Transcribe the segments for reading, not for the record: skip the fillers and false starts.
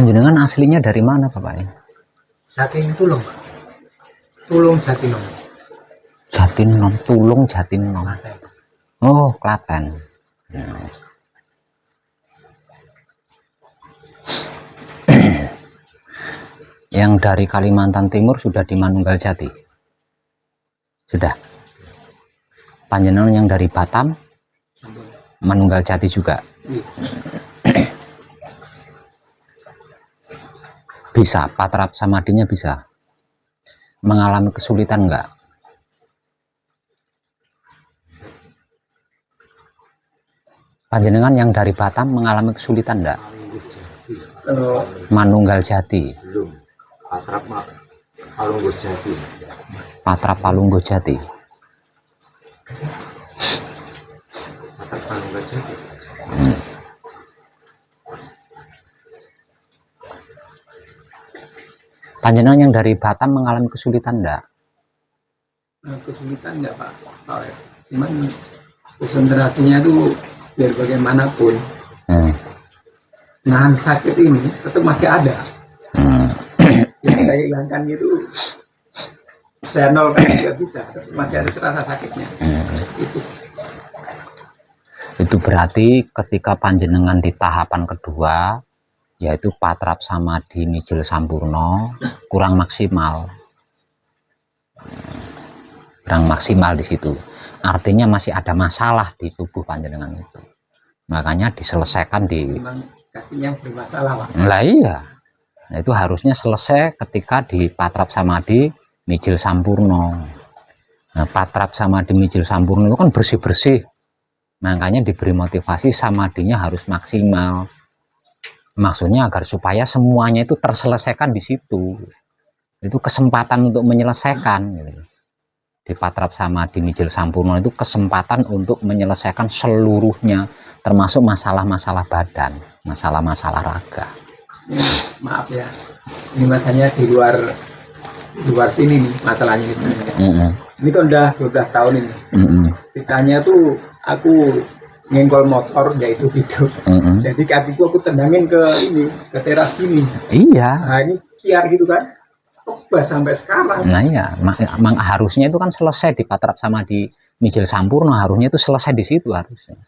Panjenengan aslinya dari mana Bapak? Saking Tulung, Pak. Tulung Jatinom. Jatinom, Tulung Jatinom. Klaten. Oh, Klaten. Ya. Yang dari Kalimantan Timur sudah di Manunggal Jati? Sudah. Panjenengan yang dari Batam, Manunggal Jati juga? Iya. Bisa, patrap samadinya bisa. Mengalami kesulitan enggak? Panjenengan yang dari Batam mengalami kesulitan enggak? Kalau Manunggal Jati. Belum. Patrap Palunggo Jati. Patrap Palunggo Jati. Patrap Palunggo Jati. Panjenengan yang dari Batam mengalami kesulitan enggak? kesulitan nggak Pak? Cuman konsentrasinya itu biar bagaimanapun nahan sakit ini tetap masih ada. Yang saya hilangkan itu saya nolkan juga bisa, masih ada terasa sakitnya. Itu berarti ketika panjenengan di tahapan kedua, yaitu patrap samadi mijil sampurno, kurang maksimal. Kurang maksimal di situ. Artinya masih ada masalah di tubuh panjenengan itu. Makanya diselesaikan di... Memang kakinya bermasalah Pak. Lah iya. Nah, itu harusnya selesai ketika di patrap samadi mijil sampurno. Nah, patrap samadi mijil sampurno itu kan bersih-bersih. Makanya diberi motivasi samadinya harus maksimal. Maksudnya agar supaya semuanya itu terselesaikan di situ. Itu kesempatan untuk menyelesaikan gitu. Di patrap samadi mijil sampurno itu kesempatan untuk menyelesaikan seluruhnya, termasuk masalah-masalah badan, masalah-masalah raga. Maaf ya, ini masanya di luar sini nih masalahnya ini. Ini kan udah 12 tahun ini. Ceritanya tuh aku nyenggol motor yaitu gitu. Jadi kakiku aku tendangin ke teras gini. Iya. Nah ini kiar gitu kan. Kebas sampai sekarang. Nah iya, harusnya itu kan selesai di patrap samadi mijil sampurno, harusnya itu selesai di situ harusnya.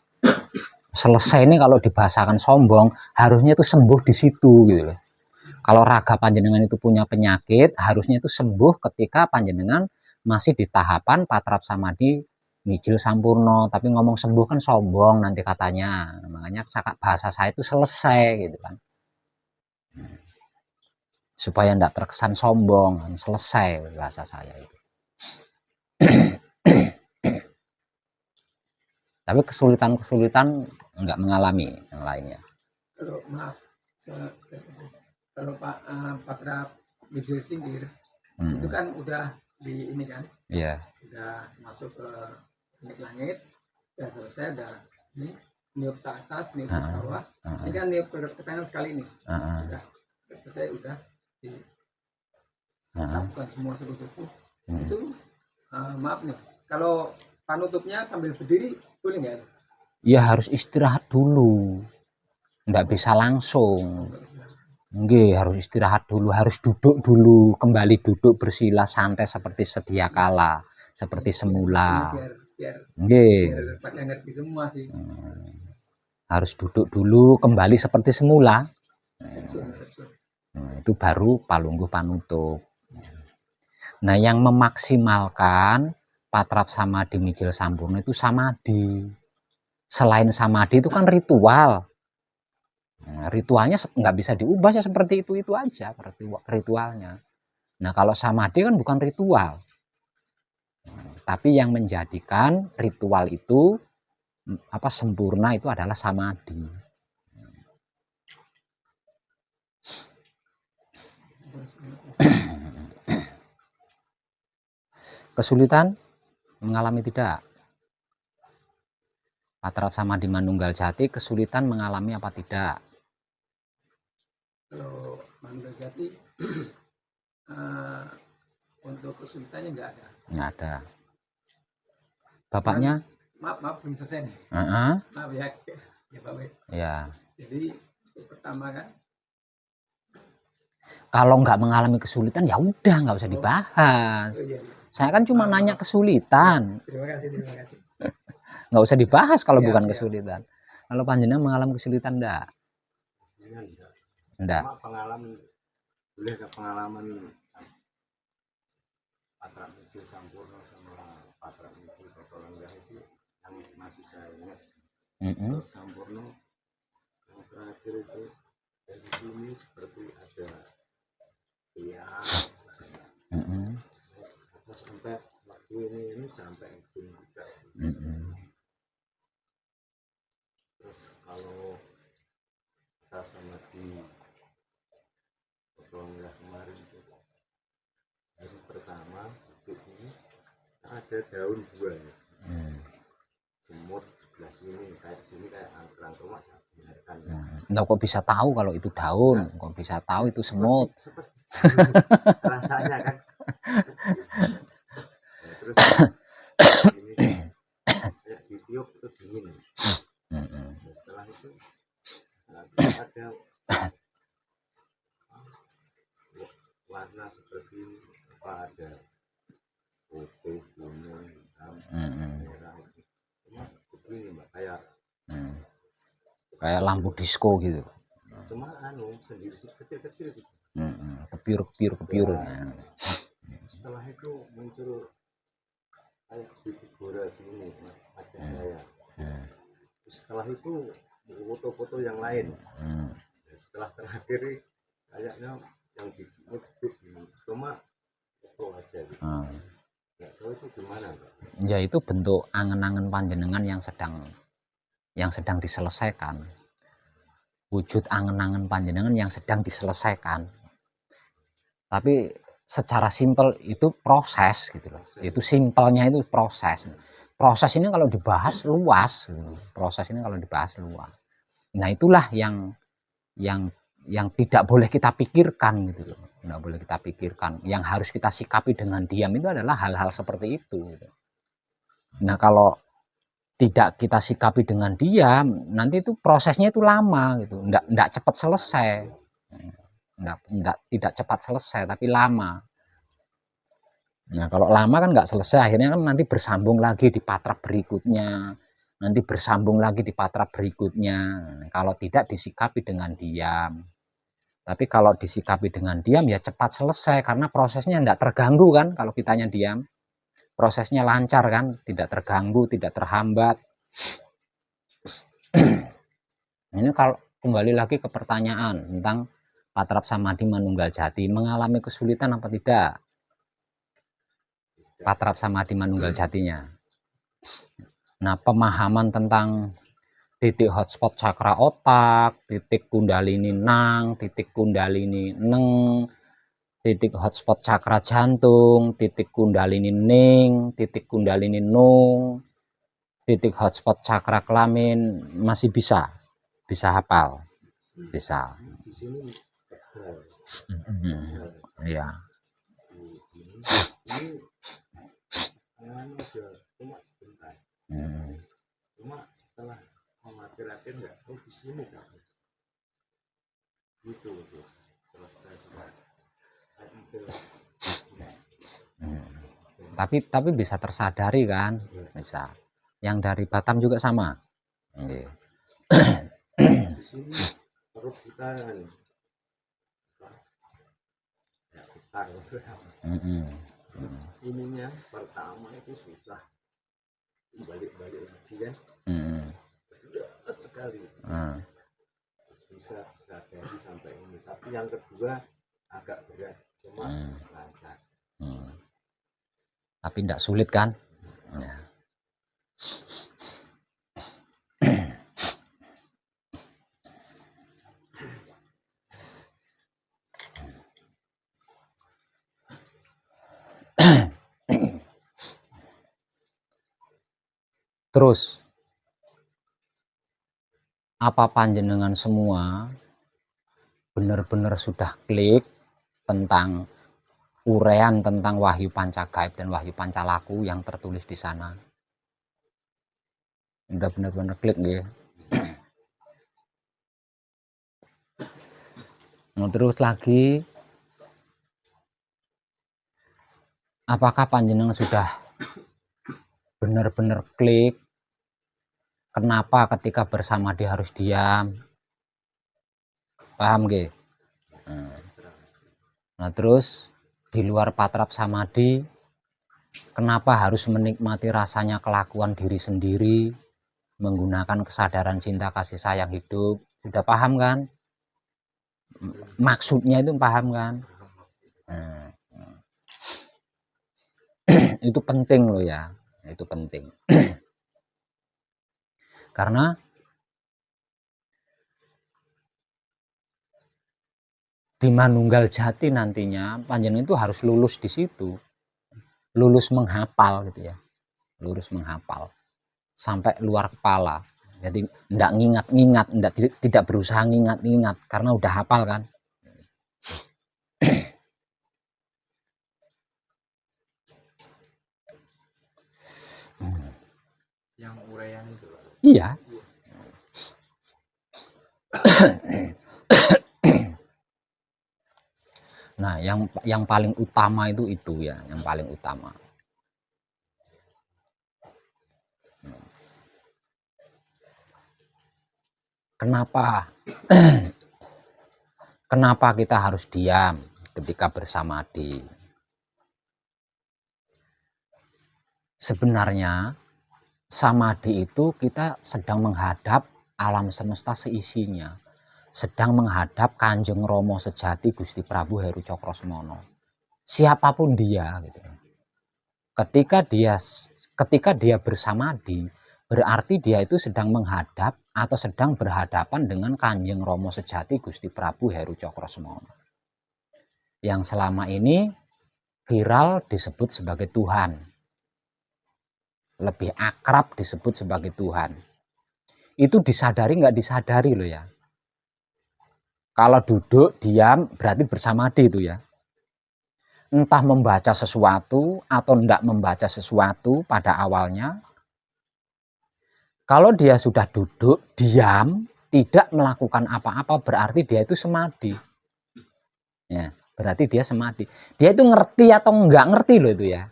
Selesai ini kalau dibahasakan sombong, harusnya itu sembuh di situ gitu loh. Kalau raga panjenengan itu punya penyakit, harusnya itu sembuh ketika panjenengan masih di tahapan patrap samadi mijil sampurno. Tapi ngomong sembuh kan sombong nanti katanya. Makanya bahasa saya itu selesai gitu kan. Supaya tidak terkesan sombong, selesai bahasa saya itu. Tapi kesulitan-kesulitan enggak mengalami yang lainnya. Kalau maaf, kalau Pak Patrap Mijil Singgir itu kan udah di ini kan, Iya. udah masuk ke langit, udah selesai, udah ini niup ke atas, niup ke bawah, ini kan niup ke kanan sekali nih, udah selesai, udah disatukan semua seluruh tubuh. Itu maaf nih, kalau panutupnya sambil berdiri boleh nggak? Ya harus istirahat dulu, nggak bisa langsung. Nggih, harus istirahat dulu, harus duduk dulu, kembali duduk bersila santai seperti sedia kala, seperti semula. Nggih. Pada ngerti semua sih. Harus duduk dulu, kembali seperti semula. Itu baru palungguh panutup. Nah, yang memaksimalkan patrap samadi mijil sampurno itu samadi. Selain samadi itu kan ritual. Nah, ritualnya nggak bisa diubah ya seperti itu aja ritualnya. Nah, kalau samadi kan bukan ritual. Tapi yang menjadikan ritual itu sempurna itu adalah samadi. Kesulitan mengalami tidak? Patrap samadi Manunggal Jati kesulitan mengalami apa tidak? Kalau Manunggal Jati untuk kesulitannya nggak ada. Nggak ada. Bapaknya? Maaf belum selesai nih. Maaf ya Pak. Ya. Jadi pertama kan Kalau nggak mengalami kesulitan ya udah nggak usah dibahas. Oh, iya. Saya kan cuma nanya kesulitan, Terima kasih. nggak usah dibahas kalau Siap, bukan siap. kesulitan. Kalau panjenengan mengalami kesulitan enggak? Ini enggak. Enggak. Cuma pengalaman, boleh ke pengalaman Patra Mijil Sampurno sama Patra Mijil Petualangan itu yang masih saya ingat. Kalau Sampurno yang terakhir itu dari sini seperti ada tiang, terus sampai waktu ini sampai pun juga. Terus kalau kita sama di Petualangan kemarin itu hari pertama itu ini ada daun buah ya. Semut sebelah sini kayak angkran rumah saya dengarkan. Enggak, kok bisa tahu kalau itu daun, kok bisa tahu itu semut. Rasanya kan. Ya, terus ini kayak ditiup itu dingin. Nah, setelah itu ada warna seperti apa, ada putih, kuning, hitam, merah. Cuma begini mbak, kayak lampu disco gitu. Cuma sendiri kecil-kecil gitu. Kepiur. Setelah itu muncul kayak bibit gora gini wajah saya. Setelah itu foto-foto yang lain. Setelah terakhir kayaknya yang dibuat cuma foto aja gitu. Nggak tahu itu gimana Pak? Ya itu bentuk angen-angen panjenengan yang sedang diselesaikan. Wujud angen-angen panjenengan yang sedang diselesaikan. Tapi secara simpel itu proses gitu loh. Itu simpelnya itu proses. Proses ini kalau dibahas luas gitu. Proses ini kalau dibahas luas. Nah, itulah yang tidak boleh kita pikirkan gitu loh. Tidak boleh kita pikirkan. Yang harus kita sikapi dengan diam itu adalah hal-hal seperti itu gitu. Nah, kalau tidak kita sikapi dengan diam, nanti itu prosesnya itu lama gitu. Enggak cepat selesai. Tidak cepat selesai tapi lama. Nah, kalau lama kan nggak selesai, akhirnya kan nanti bersambung lagi di patrap berikutnya, nanti bersambung lagi di patrap berikutnya. Kalau tidak disikapi dengan diam. Tapi kalau disikapi dengan diam ya cepat selesai karena prosesnya tidak terganggu kan. Kalau kitanya diam, prosesnya lancar kan, tidak terganggu, tidak terhambat. Ini kalau kembali lagi ke pertanyaan tentang patrap samadhi manunggal jati, mengalami kesulitan apa tidak? Patrap samadhi manunggal jatinya. Nah, pemahaman tentang titik hotspot cakra otak, titik kundalini nang, titik kundalini neng, titik hotspot cakra jantung, titik kundalini ning, titik kundalini nung, titik hotspot cakra kelamin masih bisa hafal, bisa. Di sini Iya. Ini cuma sebentar. Cuma setelah mengakhir-akhir nggak tahu di sini kan. Gitu selesai sudah. Tapi bisa tersadari kan, bisa. Yang dari Batam juga sama. Di sini perut kita kan ya getar. Ininya pertama itu susah balik-balik lagi kan. Berat sekali. Bisa dari sampai ini. Tapi yang kedua agak berat, cuma lancar. Tapi tidak sulit kan? Ya. Terus apa panjenengan semua benar-benar sudah klik tentang uraian tentang wahyu pancagaib dan wahyu pancalaku yang tertulis di sana? Udah benar-benar klik ya. Nah, terus lagi Apakah panjenengan sudah benar-benar klik kenapa ketika bersamadhi harus diam? Paham nggih? Nah, terus di luar patrap samadhi kenapa harus menikmati rasanya kelakuan diri sendiri, menggunakan kesadaran cinta kasih sayang hidup? Sudah paham kan? Maksudnya itu paham kan? Nah, itu penting loh ya, itu penting. Karena di Manunggal Jati nantinya panjenengan itu harus lulus di situ, lulus menghafal gitu ya, lulus menghafal sampai luar kepala. Jadi tidak ngingat-ngingat, tidak berusaha ngingat-ngingat karena udah hafal kan. Yang uraian itu. Iya. Nah, yang paling utama itu ya, yang paling utama. Kenapa? Kenapa kita harus diam ketika bersamadhi? Sebenarnya samadhi itu kita sedang menghadap alam semesta seisinya, sedang menghadap Kanjeng Rama sejati Gusti Prabu Heru Cakrosemono. Siapapun dia gitu. Ketika dia bersamadhi, berarti dia itu sedang menghadap atau sedang berhadapan dengan Kanjeng Rama sejati Gusti Prabu Heru Cakrosemono. Yang selama ini viral disebut sebagai Tuhan. Lebih akrab disebut sebagai Tuhan. Itu disadari nggak disadari loh ya. Kalau duduk diam berarti bersamadhi itu ya. Entah membaca sesuatu atau tidak membaca sesuatu pada awalnya. Kalau dia sudah duduk diam tidak melakukan apa-apa berarti dia itu samadhi. Ya, berarti dia samadhi. Dia itu ngerti atau nggak ngerti loh itu ya.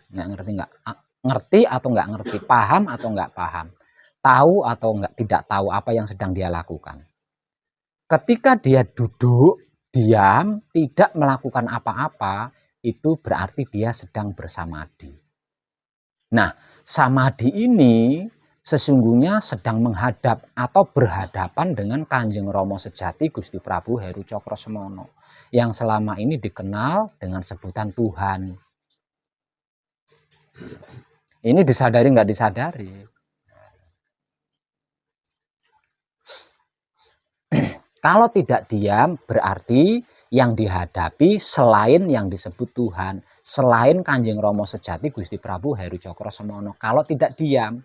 Ngerti atau nggak ngerti, paham atau nggak paham, tahu atau nggak tidak tahu apa yang sedang dia lakukan. Ketika dia duduk, diam, tidak melakukan apa-apa, itu berarti dia sedang bersamadhi. Nah, samadhi ini sesungguhnya sedang menghadap atau berhadapan dengan Kanjeng Rama sejati Gusti Prabu Heru Cakrosemono yang selama ini dikenal dengan sebutan Tuhan. Ini disadari nggak disadari. Kalau tidak diam berarti yang dihadapi selain yang disebut Tuhan, selain Kanjeng Rama sejati Gusti Prabu Heru Cakrosemono. Kalau tidak diam.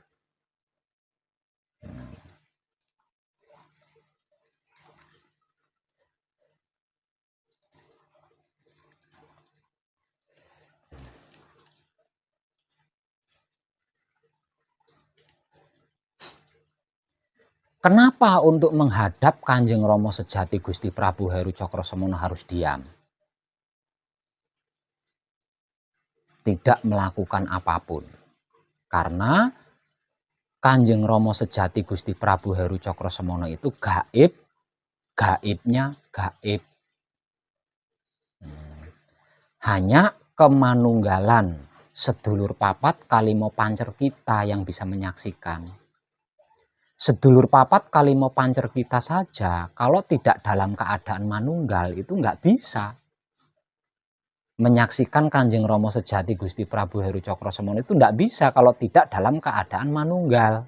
Kenapa untuk menghadap Kanjeng Rama sejati Gusti Prabu Heru Cakrosemono harus diam? Tidak melakukan apapun. Karena Kanjeng Rama sejati Gusti Prabu Heru Cakrosemono itu gaib, gaibnya gaib. Hanya kemanunggalan sedulur papat kalimo pancer kita yang bisa menyaksikan. Sedulur papat kalimo pancer kita saja kalau tidak dalam keadaan manunggal itu nggak bisa menyaksikan Kanjeng Rama sejati Gusti Prabu Heru Cakrosemono. Itu nggak bisa kalau tidak dalam keadaan manunggal,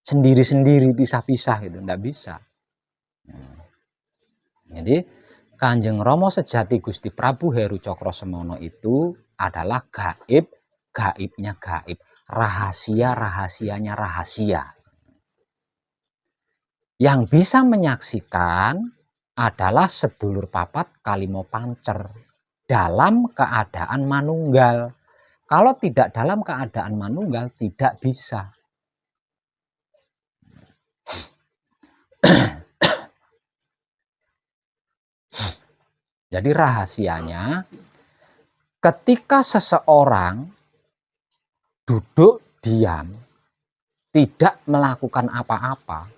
sendiri-sendiri, pisah-pisah gitu, nggak bisa. Jadi Kanjeng Rama sejati Gusti Prabu Heru Cakrosemono itu adalah gaib, gaibnya gaib, rahasia, rahasianya rahasia. Yang bisa menyaksikan adalah sedulur papat kalimo pancer dalam keadaan manunggal. Kalau tidak dalam keadaan manunggal tidak bisa. Jadi rahasianya ketika seseorang duduk diam, tidak melakukan apa-apa,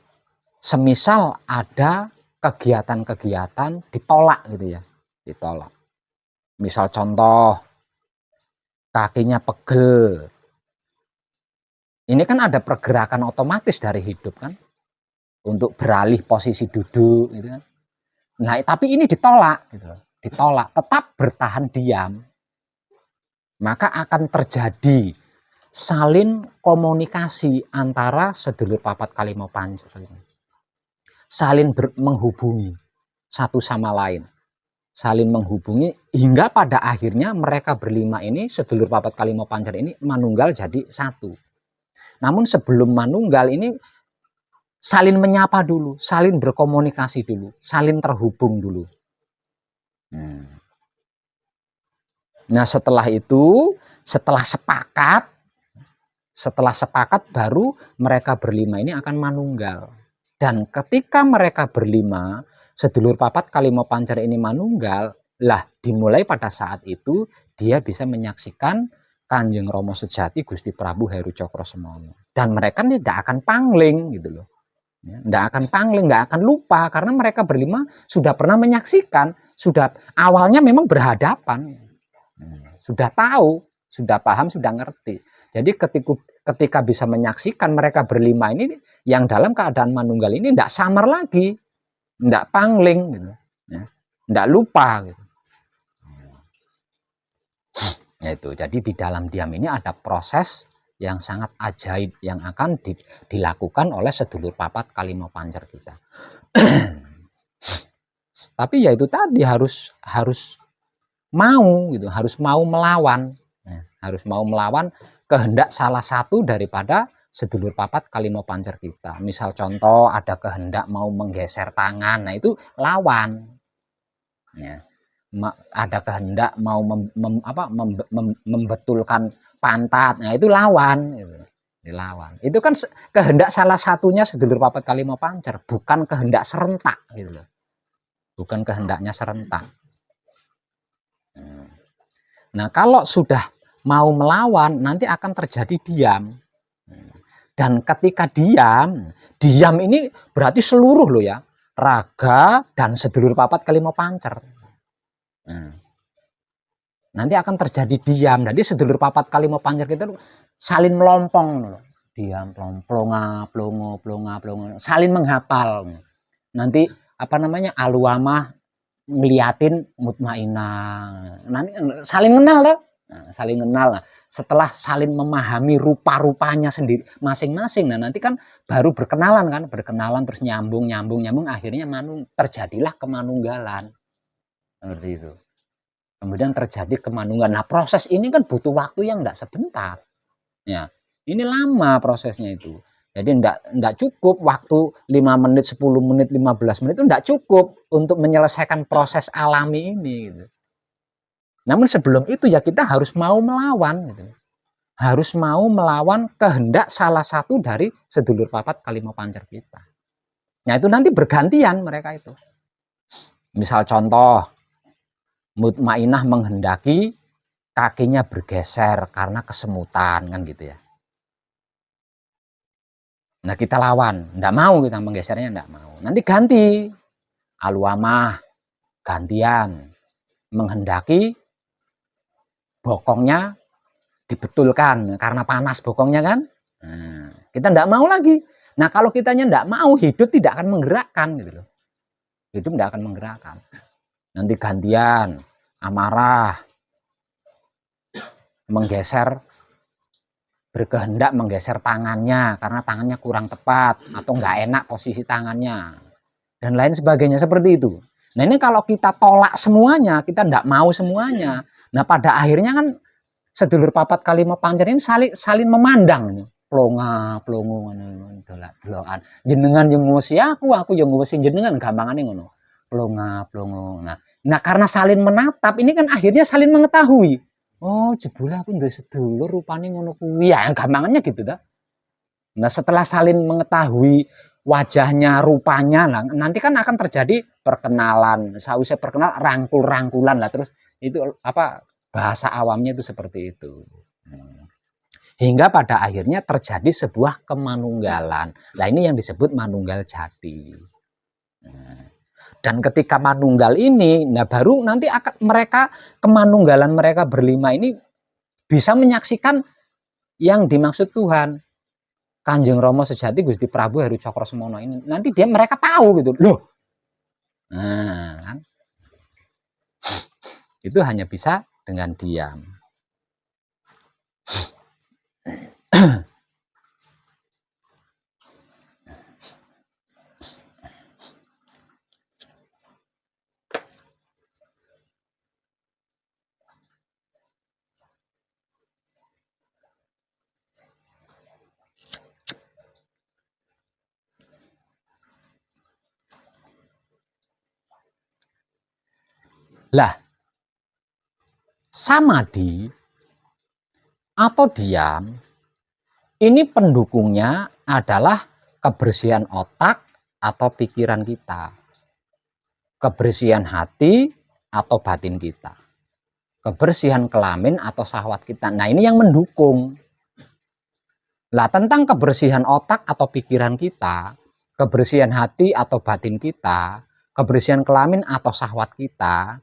semisal ada kegiatan-kegiatan ditolak gitu ya, ditolak. Misal contoh, kakinya pegel. Ini kan ada pergerakan otomatis dari hidup kan, untuk beralih posisi duduk gitu kan. Nah, tapi ini ditolak gitu, ditolak, tetap bertahan diam. Maka akan terjadi salin komunikasi antara sedulur papat kalimo pancer, salin menghubungi satu sama lain, salin menghubungi hingga pada akhirnya mereka berlima ini, sedulur papat kalimo pancer ini manunggal jadi satu. Namun sebelum manunggal ini salin menyapa dulu, salin berkomunikasi dulu, salin terhubung dulu. Nah, setelah itu, setelah sepakat baru mereka berlima ini akan manunggal. Dan ketika mereka berlima, sedulur papat kalimo pancer ini manunggal, lah dimulai pada saat itu dia bisa menyaksikan Kanjeng Rama Sejati Gusti Prabu Heru Cokrosemono. Dan mereka tidak akan pangling gitu loh. Tidak akan pangling, nggak akan lupa, karena mereka berlima sudah pernah menyaksikan, sudah awalnya memang berhadapan, sudah tahu, sudah paham, sudah ngerti. Jadi ketika bisa menyaksikan mereka berlima ini yang dalam keadaan manunggal ini tidak samar lagi, tidak pangling, gitu, tidak lupa. Gitu. Ya itu. Jadi di dalam diam ini ada proses yang sangat ajaib yang akan dilakukan oleh sedulur papat kalimo pancer kita. Tapi ya itu tadi harus mau gitu, harus mau melawan, harus mau melawan kehendak salah satu daripada sedulur papat kalimo pancer kita. Misal contoh ada kehendak mau menggeser tangan, nah itu lawan. Ya. Ada kehendak mau membetulkan pantat, nah itu lawan, gitu. Dilawan. Itu kan kehendak salah satunya sedulur papat kalimo pancer, bukan kehendak serentak, gitu loh. Bukan kehendaknya serentak. Nah, kalau sudah mau melawan, nanti akan terjadi diam. Dan ketika diam ini berarti seluruh loh ya, raga dan sedulur papat kalimo pancer. Nanti akan terjadi diam. Jadi sedulur papat kalimo pancer kita salin melompong, diam, plonga, plongo, salin menghafal. Nanti apa namanya, aluamah ngeliatin mutmainah. Nanti saling kenal loh. Saling kenal. Nah, setelah saling memahami rupa-rupanya sendiri masing-masing, nah nanti kan baru berkenalan kan, terus nyambung, akhirnya terjadilah kemanunggalan. Seperti itu. Kemudian terjadi kemanunggalan. Nah, proses ini kan butuh waktu yang tidak sebentar. Ya, ini lama prosesnya itu. Jadi enggak cukup waktu 5 menit, 10 menit, 15 menit itu enggak cukup untuk menyelesaikan proses alami ini gitu. Namun sebelum itu ya kita harus mau melawan gitu. Harus mau melawan kehendak salah satu dari sedulur papat kalimo pancer kita. Nah, itu nanti bergantian mereka itu. Misal contoh, mutmainah menghendaki kakinya bergeser karena kesemutan kan gitu ya. Nah, kita lawan, enggak mau, kita menggesernya enggak mau. Nanti ganti, aluamah gantian menghendaki bokongnya dibetulkan karena panas bokongnya kan. Nah, kita enggak mau lagi. Nah, kalau kitanya enggak mau, hidup tidak akan menggerakkan gitu loh. Hidup enggak akan menggerakkan. Nanti gantian, amarah berkehendak menggeser tangannya karena tangannya kurang tepat atau nggak enak posisi tangannya dan lain sebagainya seperti itu. Nah, ini kalau kita tolak semuanya, kita nggak mau semuanya, nah pada akhirnya kan sedulur papat kalimo pancer ini saling memandang, plonga plongo dolak-dolakan, jenengan yang ngusi aku yang ngusi jenengan, gampangane ngono, plonga plongo. Nah karena saling menatap ini kan akhirnya saling mengetahui. Oh, jebule aku duwe sedulur rupane ngono kuwi. Ya, gampangannya gitu dah. Nah, setelah saling mengetahui wajahnya, rupanya lah, nanti kan akan terjadi perkenalan. Sausé perkenal rangkul-rangkulan lah, terus itu apa Bahasa awamnya itu seperti itu. Hingga pada akhirnya terjadi sebuah kemanunggalan. Nah, ini yang disebut manunggal jati. Dan ketika manunggal ini, nah baru nanti akan mereka, kemanunggalan mereka berlima ini bisa menyaksikan yang dimaksud Tuhan. Kanjeng Rama sejati Gusti Prabu Heru Cokrosemono ini. Nanti mereka tahu gitu. Loh. Nah, kan? Itu hanya bisa dengan diam. Lah, samadhi atau diam ini pendukungnya adalah kebersihan otak atau pikiran kita, kebersihan hati atau batin kita, kebersihan kelamin atau syahwat kita. Nah, ini yang mendukung. Lah, tentang kebersihan otak atau pikiran kita, kebersihan hati atau batin kita, kebersihan kelamin atau syahwat kita,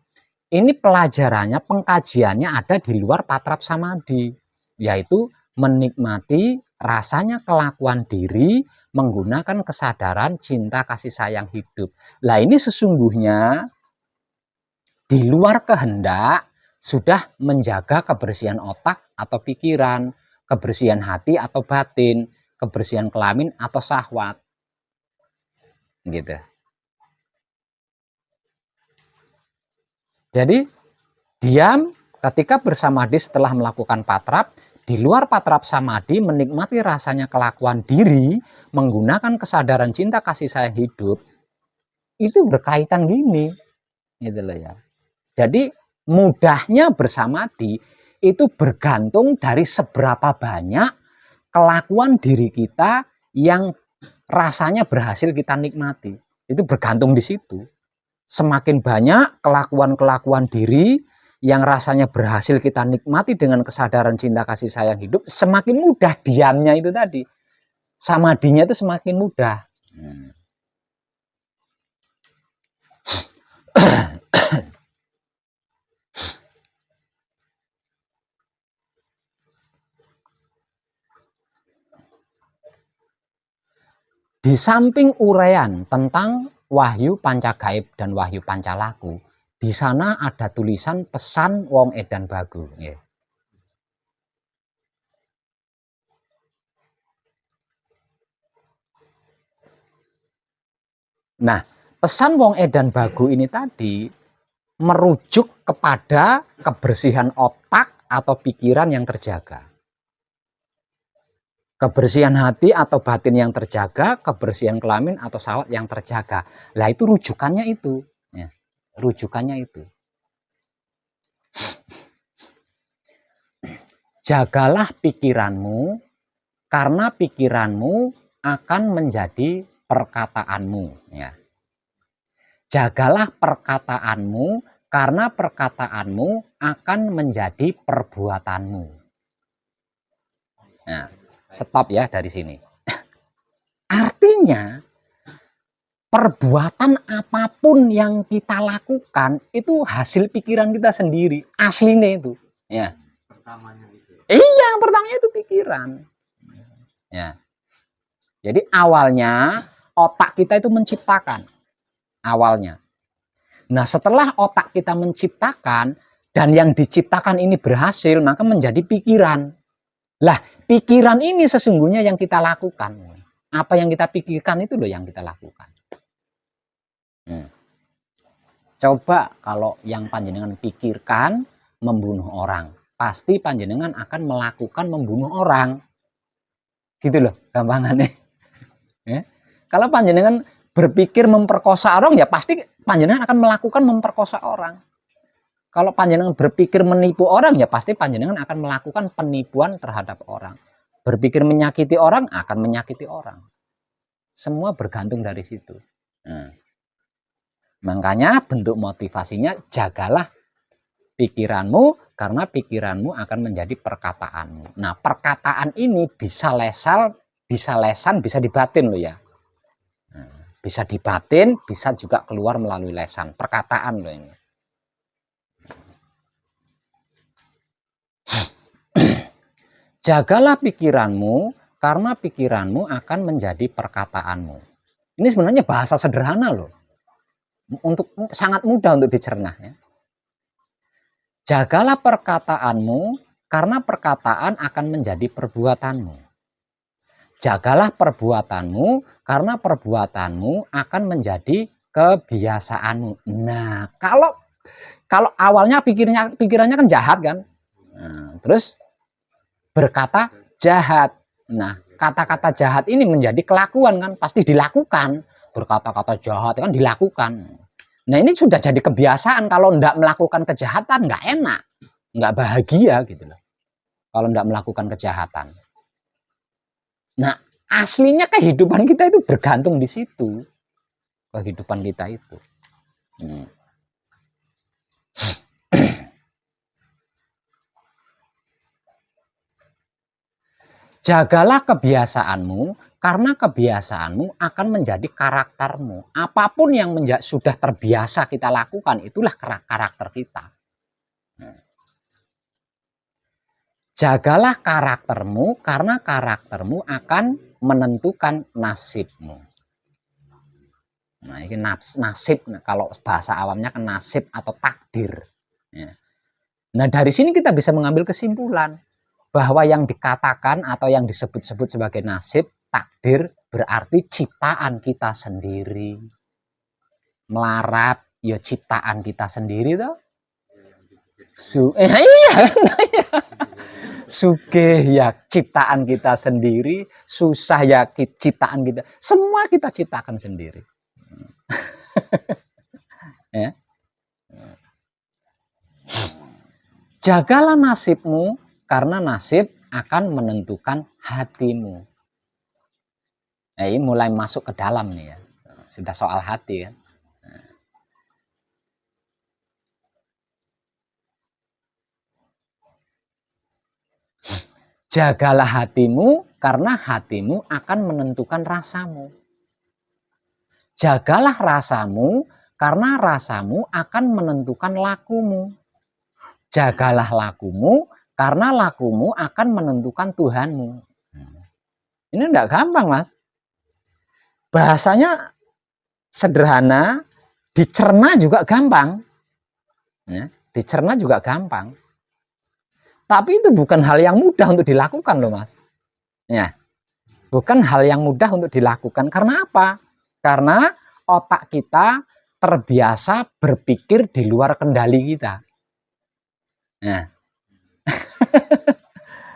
ini pelajarannya, pengkajiannya ada di luar patrap samadhi, yaitu menikmati rasanya kelakuan diri menggunakan kesadaran cinta kasih sayang hidup. Lah, ini sesungguhnya di luar kehendak sudah menjaga kebersihan otak atau pikiran, kebersihan hati atau batin, kebersihan kelamin atau syahwat. Gitu. Jadi diam ketika bersamadhi setelah melakukan patrap, di luar patrap samadhi menikmati rasanya kelakuan diri menggunakan kesadaran cinta kasih sayang hidup, itu berkaitan gini, gitu loh ya. Jadi mudahnya bersamadhi itu bergantung dari seberapa banyak kelakuan diri kita yang rasanya berhasil kita nikmati. Itu bergantung di situ. Semakin banyak kelakuan-kelakuan diri yang rasanya berhasil kita nikmati dengan kesadaran cinta kasih sayang hidup, semakin mudah diamnya itu tadi. Samadhinya itu semakin mudah. Di samping uraian tentang Wahyu Pancagaib dan Wahyu Pancalaku, di sana ada tulisan pesan Wong Edan Bagu. Nah, pesan Wong Edan Bagu ini tadi merujuk kepada kebersihan otak atau pikiran yang terjaga. Kebersihan hati atau batin yang terjaga, kebersihan kelamin atau syahwat yang terjaga. Lah, itu rujukannya itu. Ya, rujukannya itu. Jagalah pikiranmu, karena pikiranmu akan menjadi perkataanmu. Ya. Jagalah perkataanmu, karena perkataanmu akan menjadi perbuatanmu. Nah, stop ya dari sini. Artinya perbuatan apapun yang kita lakukan itu hasil pikiran kita sendiri, aslinya itu. Ya. Pertamanya itu. Iya, yang pertamanya itu pikiran. Ya. Jadi awalnya otak kita itu menciptakan. Awalnya. Nah, setelah otak kita menciptakan dan yang diciptakan ini berhasil, maka menjadi pikiran. Lah, pikiran ini sesungguhnya yang kita lakukan. Apa yang kita pikirkan itu loh yang kita lakukan. Coba kalau yang panjenengan pikirkan membunuh orang, pasti panjenengan akan melakukan membunuh orang. Gitu loh, gampangannya. Ya. Kalau panjenengan berpikir memperkosa orang, ya pasti panjenengan akan melakukan memperkosa orang. Kalau panjenengan berpikir menipu orang, ya pasti panjenengan akan melakukan penipuan terhadap orang. Berpikir menyakiti orang, akan menyakiti orang. Semua bergantung dari situ. Nah, makanya bentuk motivasinya jagalah pikiranmu, karena pikiranmu akan menjadi perkataanmu. Nah, perkataan ini bisa lesan, bisa dibatin loh ya. Bisa dibatin, bisa juga keluar melalui lesan. Perkataan loh ini. Jagalah pikiranmu, karena pikiranmu akan menjadi perkataanmu. Ini sebenarnya bahasa sederhana loh. Sangat mudah untuk dicerna ya. Jagalah perkataanmu, karena perkataan akan menjadi perbuatanmu. Jagalah perbuatanmu, karena perbuatanmu akan menjadi kebiasaanmu. Nah, kalau awalnya pikirannya kan jahat kan. Nah, terus berkata jahat. Nah, kata-kata jahat ini menjadi kelakuan kan, pasti dilakukan. Berkata-kata jahat kan dilakukan. Nah, ini sudah jadi kebiasaan. Kalau tidak melakukan kejahatan nggak enak, nggak bahagia gitu loh. Kalau tidak melakukan kejahatan. Nah, aslinya kehidupan kita itu bergantung di situ. Kehidupan kita itu. Jagalah kebiasaanmu, karena kebiasaanmu akan menjadi karaktermu. Apapun yang sudah terbiasa kita lakukan, itulah karakter kita. Jagalah karaktermu, karena karaktermu akan menentukan nasibmu. Nah, ini nasib, kalau bahasa awamnya kan nasib atau takdir. Nah, dari sini kita bisa mengambil kesimpulan bahwa yang dikatakan atau yang disebut-sebut sebagai nasib, takdir, berarti ciptaan kita sendiri. Melarat, ya ciptaan kita sendiri toh. Iya. Sugih ya ciptaan kita sendiri, susah ya ciptaan kita. Semua kita ciptakan sendiri. Ya. Jagalah nasibmu, karena nasib akan menentukan hatimu. Nah, ini mulai masuk ke dalam nih ya. Sudah soal hati kan. Jagalah hatimu, karena hatimu akan menentukan rasamu. Jagalah rasamu, karena rasamu akan menentukan lakumu. Jagalah lakumu, karena lakumu akan menentukan Tuhanmu. Ini enggak gampang, Mas. Bahasanya sederhana, dicerna juga gampang. Ya, dicerna juga gampang. Tapi itu bukan hal yang mudah untuk dilakukan loh, Mas. Ya, bukan hal yang mudah untuk dilakukan. Karena apa? Karena otak kita terbiasa berpikir di luar kendali kita. Ya.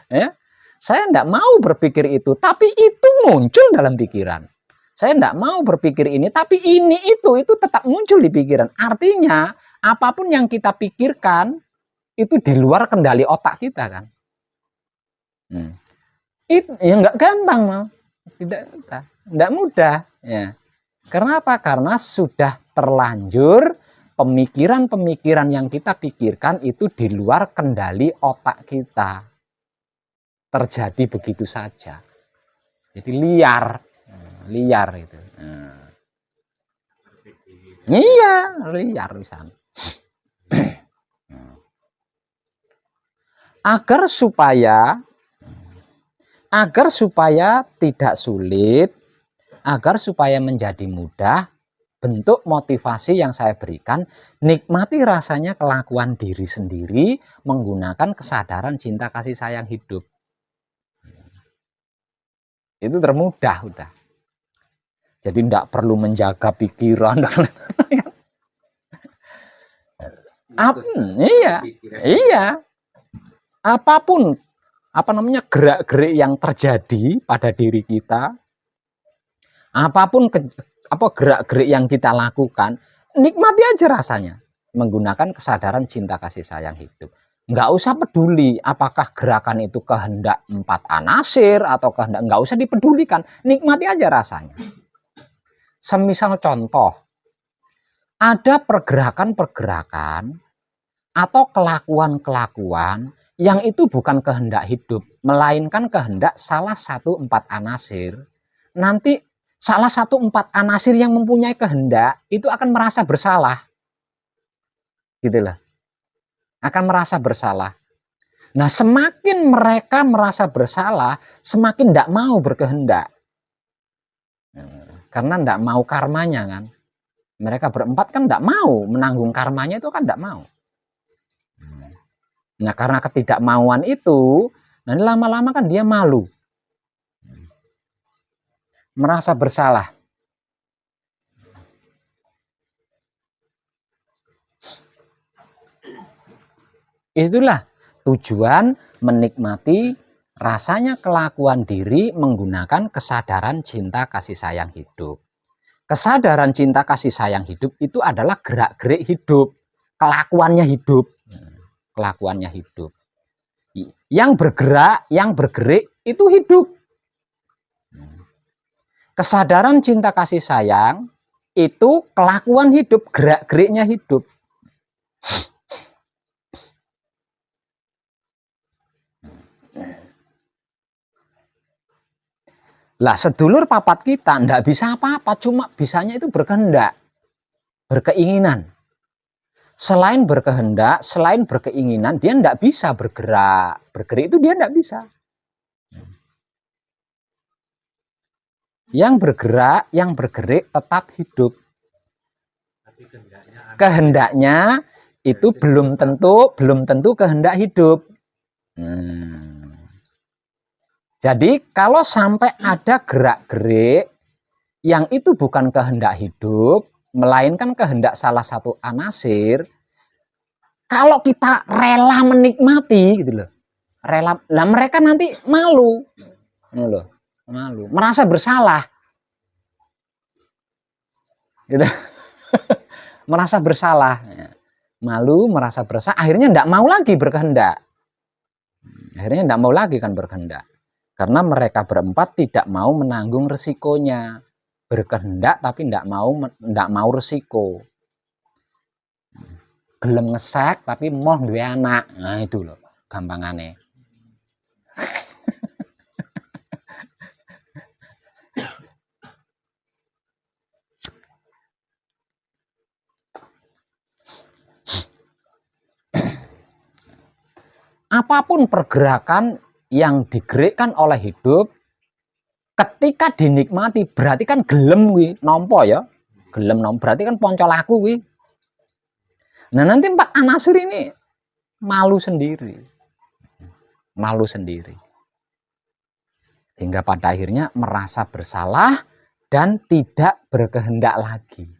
Ya, saya tidak mau berpikir itu, tapi itu muncul dalam pikiran. Saya tidak mau berpikir ini, tapi ini itu tetap muncul di pikiran. Artinya, apapun yang kita pikirkan, itu di luar kendali otak kita kan. Itu ya nggak gampang, Mal. Tidak mudah. Ya. Karena apa? Karena sudah terlanjur pemikiran-pemikiran yang kita pikirkan itu di luar kendali otak kita. Terjadi begitu saja. Jadi liar itu. Iya, liar di sana. Agar supaya tidak sulit, agar supaya menjadi mudah, bentuk motivasi yang saya berikan, nikmati rasanya kelakuan diri sendiri menggunakan kesadaran cinta kasih sayang hidup. Itu termudah udah. Jadi tidak perlu menjaga pikiran. Iya. Apapun gerak-gerik yang terjadi pada diri kita, apapun gerak-gerik yang kita lakukan, nikmati aja rasanya menggunakan kesadaran cinta kasih sayang hidup. Nggak usah peduli apakah gerakan itu kehendak 4 anasir atau kehendak, nggak usah dipedulikan, nikmati aja rasanya. Semisal contoh, ada pergerakan-pergerakan atau kelakuan-kelakuan yang itu bukan kehendak hidup, melainkan kehendak salah satu 4 anasir, nanti salah satu 4 anasir yang mempunyai kehendak itu akan merasa bersalah. Gitulah. Akan merasa bersalah. Nah, semakin mereka merasa bersalah, semakin tidak mau berkehendak. Karena tidak mau karmanya kan. Mereka berempat kan tidak mau menanggung karmanya, itu kan tidak mau. Nah, karena ketidakmauan itu, nanti lama-lama kan dia malu. Merasa bersalah. Itulah tujuan menikmati rasanya kelakuan diri menggunakan kesadaran cinta kasih sayang hidup. Kesadaran cinta kasih sayang hidup itu adalah gerak-gerik hidup. Kelakuannya hidup. Kelakuannya hidup. Yang bergerak, yang bergerik itu hidup. Kesadaran cinta kasih sayang itu kelakuan hidup, gerak-geriknya hidup. Lah sedulur papat kita ndak bisa apa-apa, cuma bisanya itu berkehendak, berkeinginan. Selain berkehendak, selain berkeinginan, dia ndak bisa bergerak. Bergerak itu dia ndak bisa. Yang bergerak, yang bergerik tetap hidup. Kehendaknya itu belum tentu kehendak hidup. Jadi kalau sampai ada gerak-gerik yang itu bukan kehendak hidup, melainkan kehendak salah satu anasir, kalau kita rela menikmati gitu loh. Rela, lah mereka nanti malu. Loh, malu, merasa bersalah. Gitu. Merasa bersalah. Malu, merasa bersalah, akhirnya enggak mau lagi berkehendak. Akhirnya enggak mau lagi kan berkehendak. Karena mereka berempat tidak mau menanggung resikonya. Berkehendak tapi enggak mau resiko. Gelem ngesek tapi moh duwe anak. Nah itu loh gampangane. Apapun pergerakan yang digerakkan oleh hidup, ketika dinikmati berarti kan gelem wi nompo ya, gelem nompo berarti kan poncol aku wi. Nah nanti 4 anasir ini malu sendiri, hingga pada akhirnya merasa bersalah dan tidak berkehendak lagi.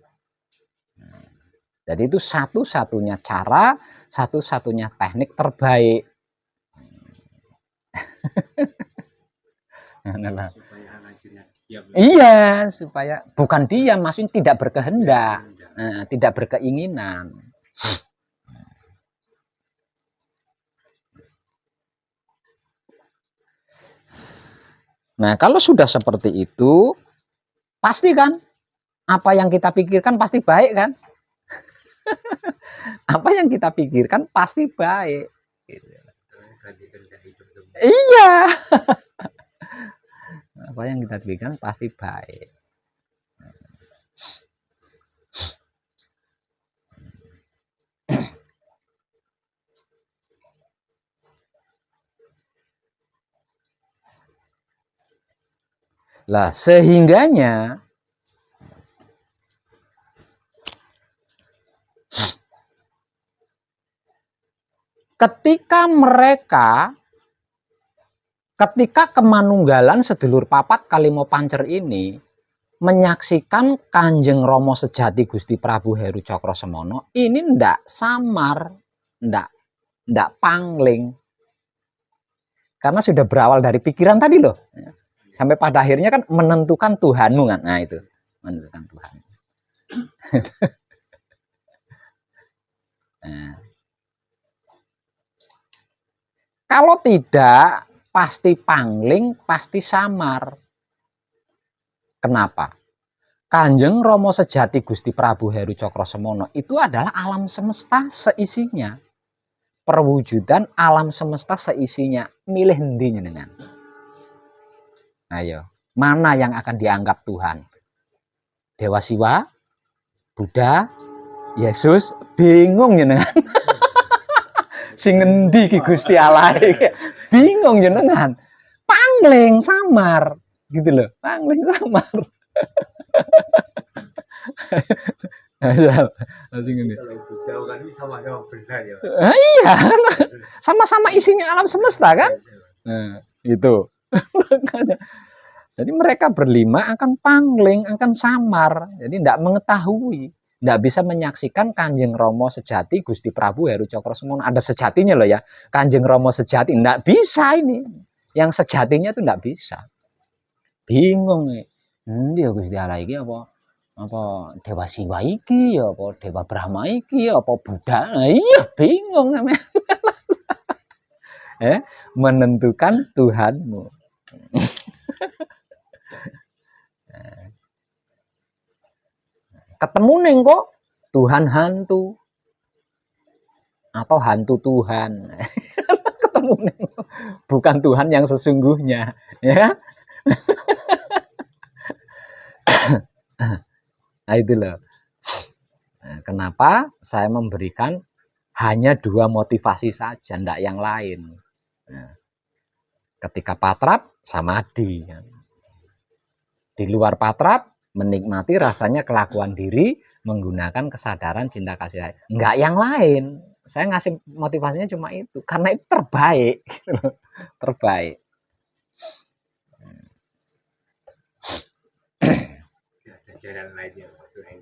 Jadi itu satu-satunya cara, satu-satunya teknik terbaik. Iya, supaya bukan diam, maksudnya tidak berkehendak, tidak berkeinginan. Nah, kalau sudah seperti itu, pasti kan apa yang kita pikirkan pasti baik kan? Apa yang kita pikirkan pasti baik. Iya. Apa yang kita pikirkan pasti baik. Lah sehingganya ketika kemanunggalan sedulur papat Kalimo Pancer ini menyaksikan Kanjeng Romo sejati Gusti Prabu Heru Cokrosemono, ini ndak samar, ndak pangling. Karena sudah berawal dari pikiran tadi loh. Sampai pada akhirnya kan menentukan Tuhanmu kan. Nah itu, menentukan Tuhan. Nah. Kalau tidak, pasti pangling, pasti samar. Kenapa? Kanjeng Romo sejati Gusti Prabu Heru Cokrosemono itu adalah alam semesta seisinya. perwujudan alam semesta seisinya. Milih endi jenengan? Ayo, mana yang akan dianggap Tuhan? Dewa Siwa, Buddha, Yesus, bingung jenengan. Sing ngendi ki Gusti Allah iki? Bingung jenengan. Pangling samar gitu loh. Pangling samar. Kalau Buddha kan ini sama-sama benar ya. Iya, sama-sama isinya alam semesta kan? Nah, itu. Jadi mereka berlima akan pangling, akan samar. Jadi tidak mengetahui, tidak bisa menyaksikan Kanjeng Rama sejati Gusti Prabu Heru Cakrosemono. Ada sejatinya loh ya, Kanjeng Rama sejati. Tidak bisa ini. Yang sejatinya itu tidak bisa. Bingung nih. Ya Gusti Allah iki apa Dewa Siwa iki ya apa Dewa Brahma iki ya apa Buddha. Nah, iya bingung namanya. Menentukan Tuhanmu. Ketemu neng kok Tuhan hantu atau hantu Tuhan. Ketemu neng bukan Tuhan yang sesungguhnya, ya. Nah, itu loh. Nah, kenapa saya memberikan hanya 2 motivasi saja, tidak yang lain. Nah, ketika patrap, samadhi. Di luar patrap, menikmati rasanya kelakuan diri, menggunakan kesadaran cinta kasih sayang. Enggak yang lain. Saya ngasih motivasinya cuma itu. Karena itu terbaik. Terbaik.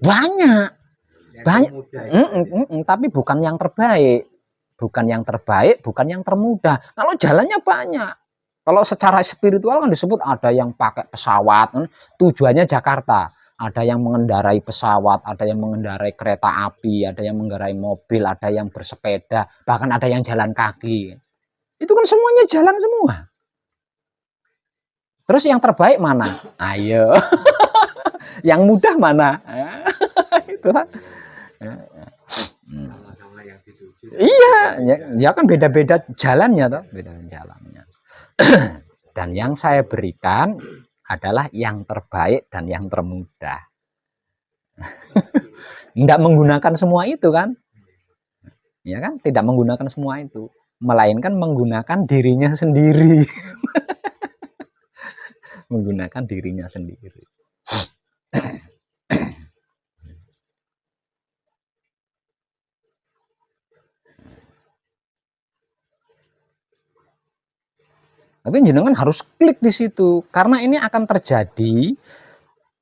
Banyak. Tapi bukan yang terbaik. Bukan yang terbaik, bukan yang termudah. Kalau jalannya banyak. Kalau secara spiritual kan disebut ada yang pakai pesawat, tujuannya Jakarta. Ada yang mengendarai pesawat, ada yang mengendarai kereta api, ada yang mengendarai mobil, ada yang bersepeda, bahkan ada yang jalan kaki. Itu kan semuanya jalan semua. Terus yang terbaik mana? Ayo. Yang mudah mana? Itu kan. Sama-sama yang dituju. Iya, ya kan beda-beda jalannya toh, beda jalannya. Dan yang saya berikan adalah yang terbaik dan yang termudah. Tidak menggunakan semua itu kan? Ya kan? Tidak menggunakan semua itu, melainkan menggunakan dirinya sendiri. Menggunakan dirinya sendiri. Tapi jenengan harus klik di situ karena ini akan terjadi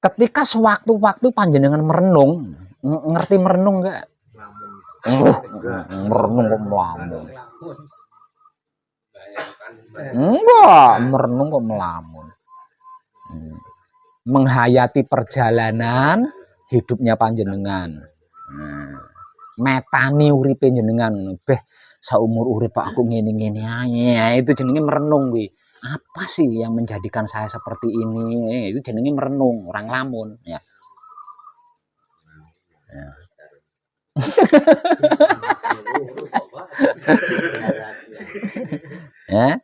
ketika sewaktu-waktu panjenengan merenung. Ngerti merenung enggak? Merenung kok melamun. Enggak, merenung kok melamun. Menghayati perjalanan hidupnya panjenengan. Metani uripe jenengan. Beh, saumur urip aku ngene-ngene ae. Itu jenenge merenung kuwi. Apa sih yang menjadikan saya seperti ini? Itu jenenge merenung, orang lamun ya. Ya.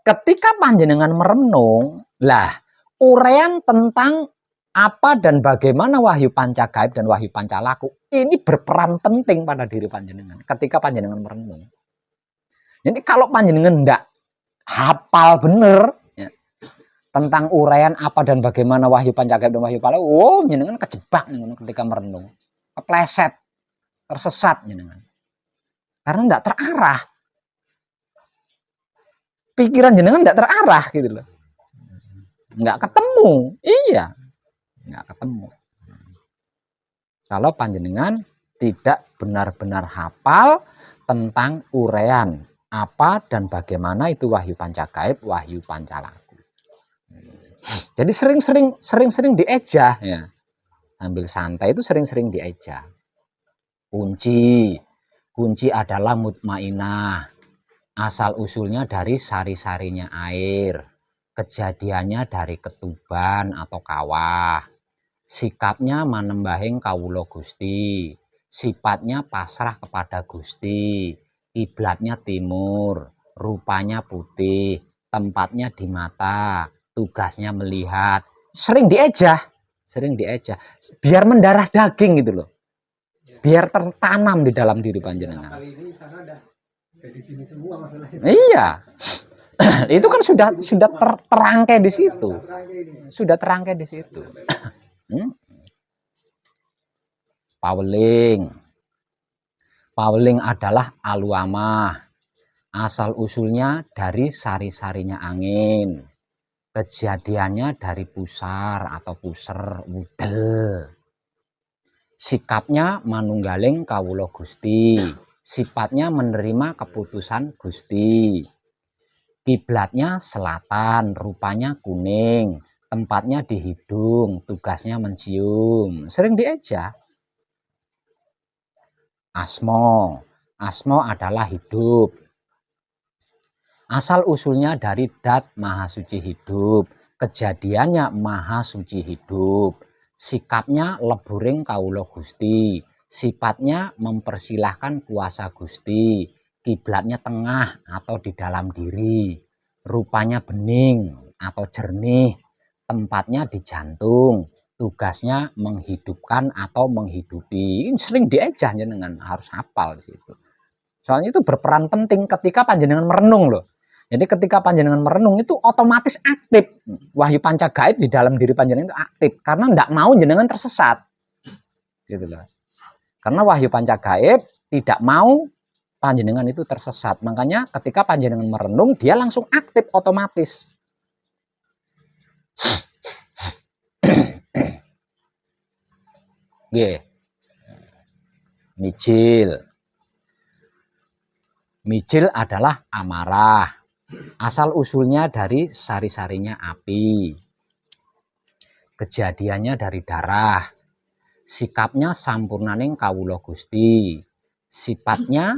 Ketika panjenengan merenung, lah uraian tentang apa dan bagaimana wahyu pancagaib dan wahyu pancalaku ini berperan penting pada diri panjenengan ketika panjenengan merenung. Jadi kalau panjenengan enggak hafal bener ya, tentang uraian apa dan bagaimana wahyu pancagaib dan wahyu pancalaku, jenengan kejebak ketika merenung, kepleset, tersesat jenengan. Karena enggak terarah. Pikiran jenengan enggak terarah gitu loh. Enggak ketemu. Iya. Enggak ketemu. Kalau panjenengan tidak benar-benar hafal tentang uraian apa dan bagaimana itu wahyu pancagaib, wahyu pancalaku. Jadi sering-sering diejah ya. Ambil santai itu sering-sering diejah. Kunci adalah mutmainah. Asal usulnya dari sari-sarinya air. Kejadiannya dari ketuban atau kawah. Sikapnya manembahing kawula Gusti. sifatnya pasrah kepada Gusti, kiblatnya timur, rupanya putih, tempatnya di mata, tugasnya melihat. Sering diejah, biar mendarah daging gitu loh, biar tertanam di dalam diri panjenengan. Kali ini sana ada di sini semua masalahnya. Iya. Itu kan sudah terangkai di situ. Sudah terangkai di situ. Paweling. Paweling adalah aluamah. Asal usulnya dari sari-sarinya angin. Kejadiannya dari pusar atau puser, wudel. Sikapnya manunggaling kawula Gusti. Sifatnya menerima keputusan Gusti. Kiblatnya selatan, rupanya kuning, tempatnya di hidung, tugasnya mencium. Sering diejah. Asmo adalah hidup. Asal usulnya dari Dat Maha Suci hidup, kejadiannya Maha Suci hidup. Sikapnya leburing kawula Gusti, sifatnya mempersilahkan kuasa Gusti. Kiblatnya tengah atau di dalam diri, rupanya bening atau jernih, tempatnya di jantung, tugasnya menghidupkan atau menghidupi. Ini sering diejah jenengan, harus hafal di situ. Soalnya itu berperan penting ketika panjenengan merenung loh. Jadi ketika panjenengan merenung itu otomatis aktif wahyu panca gaib di dalam diri panjenengan itu aktif karena tidak mau jenengan tersesat, gitu loh. Karena wahyu panca gaib tidak mau panjenengan itu tersesat. Makanya ketika panjenengan merenung dia langsung aktif otomatis. Nggih. Mijil adalah amarah. Asal usulnya dari sari-sarinya api. Kejadiannya dari darah. Sikapnya sampurnaning kawula Gusti. Sifatnya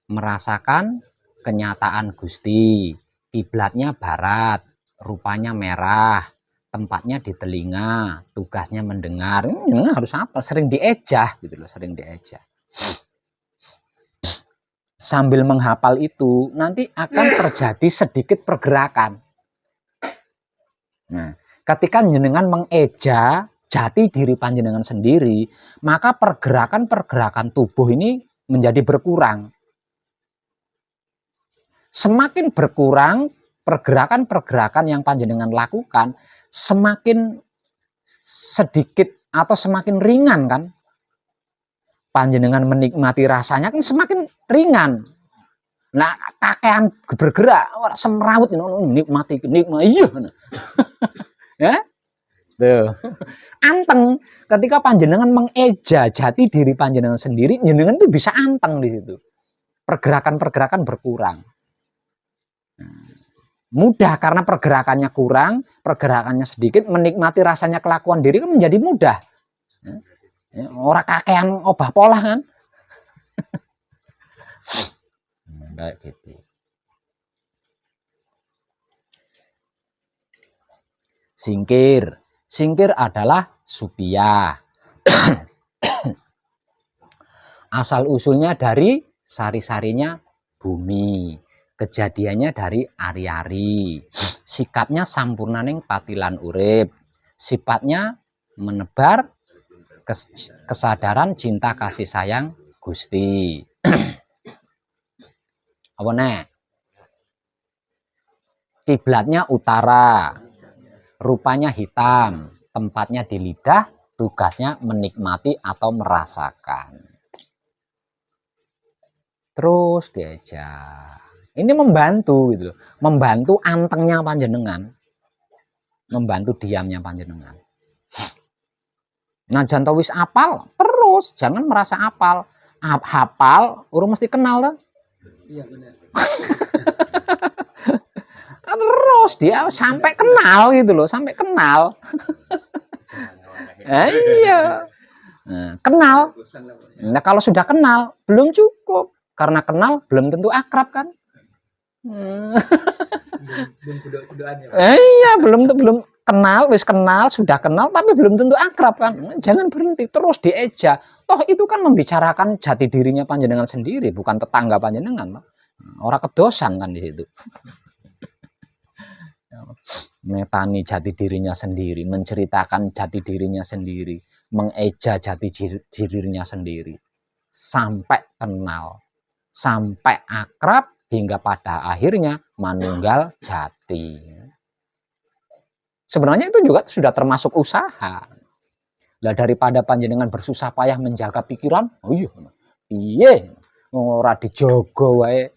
merasakan kenyataan Gusti. Kiblatnya barat, rupanya merah, tempatnya di telinga, tugasnya mendengar. Harus apa? Sering diejah gitu loh, sering diejah. Sambil menghafal itu nanti akan terjadi sedikit pergerakan. Nah, ketika jenengan mengeja jati diri panjenengan sendiri, maka pergerakan-pergerakan tubuh ini menjadi berkurang. Semakin berkurang pergerakan-pergerakan yang panjenengan lakukan, semakin sedikit atau semakin ringan kan? Panjenengan menikmati rasanya kan semakin ringan. Nah, kakean bergerak, semrawut nikmati iya. Ya? Tuh. Anteng ketika panjenengan mengeja jati diri panjenengan sendiri, jenengan itu bisa anteng di situ. Pergerakan-pergerakan berkurang. Mudah karena pergerakannya kurang, pergerakannya sedikit, menikmati rasanya kelakuan diri kan menjadi mudah. Orang kakean obah pola kan. Kayak gitu. Singkir adalah supiah. Asal usulnya dari sari-sarinya bumi. Kejadiannya dari ari-ari. Sikapnya sampurnaning patilan urip. Sifatnya menebar kesadaran cinta kasih sayang Gusti. Apa nih? Kiblatnya utara, rupanya hitam, tempatnya di lidah, tugasnya menikmati atau merasakan. Terus diajak. Ini membantu gitu loh, membantu antengnya panjenengan, membantu diamnya panjenengan. Nah, jangan wis apal terus, jangan merasa apal. Hafal, urung mesti kenal tuh. Iya benar. Terus dia sampai kenal gitu loh, sampai kenal. Iya. Nah, kenal. Nah, kalau sudah kenal belum cukup, karena kenal belum tentu akrab kan. Belum kudo-kudoan ya. Iya, belum wis kenal, sudah kenal, tapi belum tentu akrab kan. Jangan berhenti, terus dieja. Toh itu kan membicarakan jati dirinya panjenengan sendiri, bukan tetangga panjenengan. Orang kedosan kan di situ. Metani jati dirinya sendiri, menceritakan jati dirinya sendiri, mengeja jati dirinya sendiri. Sampai kenal, sampai akrab, hingga pada akhirnya manunggal jati. Sebenarnya itu juga sudah termasuk usaha. Lah daripada panjenengan bersusah payah menjaga pikiran, oh iya, ora dijogo wae.